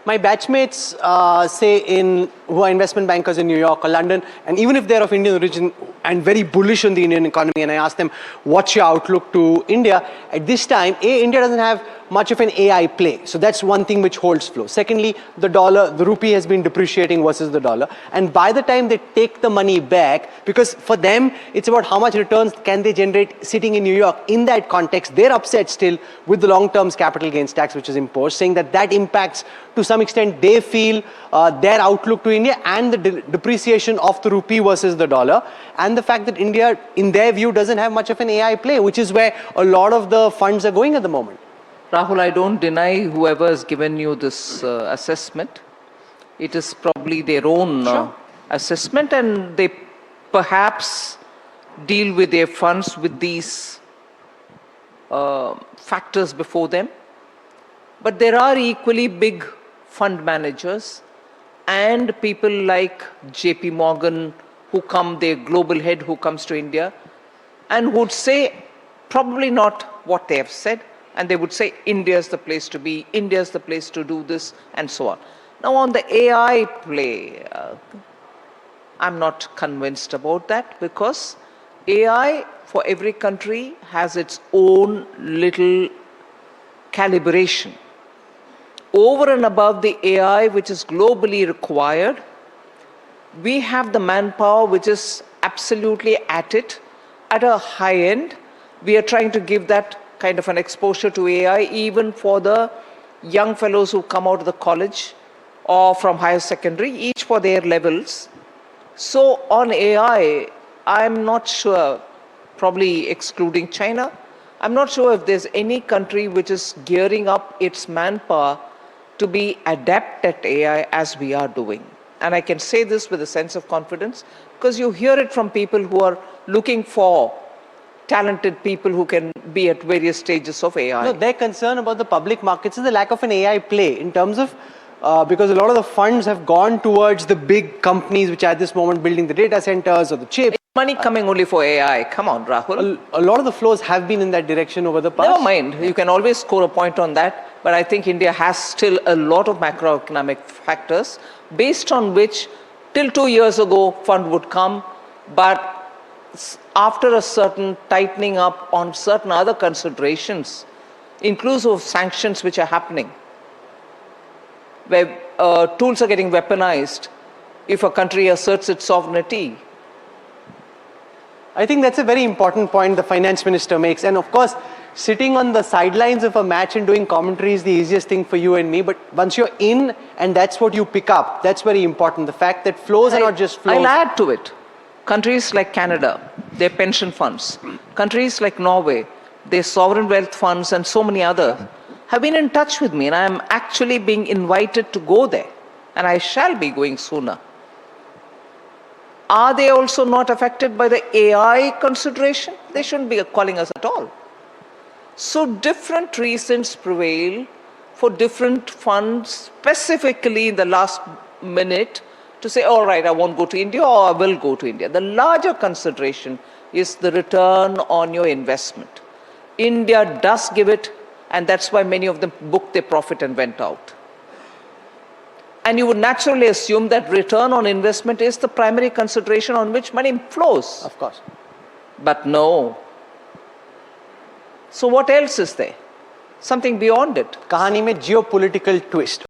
my batchmates, who are investment bankers in New York or London, and even if they're of Indian origin and very bullish on the Indian economy, and I ask them, what's your outlook to India? At this time, India doesn't have much of an AI play. So that's one thing which holds flow. Secondly, the rupee has been depreciating versus the dollar. And by the time they take the money back, because for them, it's about how much returns can they generate sitting in New York. In that context, they're upset still with the long-term capital gains tax, which is imposed, saying that that impacts, to some extent, they feel their outlook to India and the depreciation of the rupee versus the dollar. And the fact that India, in their view, doesn't have much of an AI play, which is where a lot of the funds are going at the moment. Rahul, I don't deny whoever has given you this assessment. It is probably their own assessment, and they perhaps deal with their funds with these factors before them. But there are equally big fund managers and people like JP Morgan who come, their global head who comes to India and would say probably not what they have said. And they would say, India is the place to be, India is the place to do this, and so on. Now, on the AI play, I'm not convinced about that, because AI for every country has its own little calibration. Over and above the AI which is globally required, we have the manpower which is absolutely at it, at a high end. We are trying to give that kind of an exposure to AI, even for the young fellows who come out of the college or from higher secondary, each for their levels. So on AI, I'm not sure, probably excluding China, I'm not sure if there's any country which is gearing up its manpower to be adept at AI as we are doing. And I can say this with a sense of confidence, because you hear it from people who are looking for talented people who can be at various stages of AI. No, their concern about the public markets is the lack of an AI play in terms of, because a lot of the funds have gone towards the big companies which are at this moment building the data centers or the chips. Money coming only for AI. Come on, Rahul. A lot of the flows have been in that direction over the past. Never mind. You can always score a point on that. But I think India has still a lot of macroeconomic factors based on which till 2 years ago fund would come. But after a certain tightening up on certain other considerations, inclusive of sanctions which are happening, where tools are getting weaponized if a country asserts its sovereignty. I think that's a very important point the finance minister makes. And of course, sitting on the sidelines of a match and doing commentary is the easiest thing for you and me. But once you're in and that's what you pick up, that's very important. The fact that flows are not just flows. I'll add to it. Countries like Canada, their pension funds, countries like Norway, their sovereign wealth funds, and so many others have been in touch with me, and I am actually being invited to go there, and I shall be going sooner. Are they also not affected by the AI consideration? They shouldn't be calling us at all. So different reasons prevail for different funds, specifically in the last minute, to say, all right, I won't go to India or I will go to India. The larger consideration is the return on your investment. India does give it, and that's why many of them booked their profit and went out. And you would naturally assume that return on investment is the primary consideration on which money flows. Of course. But no. So what else is there? Something beyond it. Kahani mein geopolitical twist.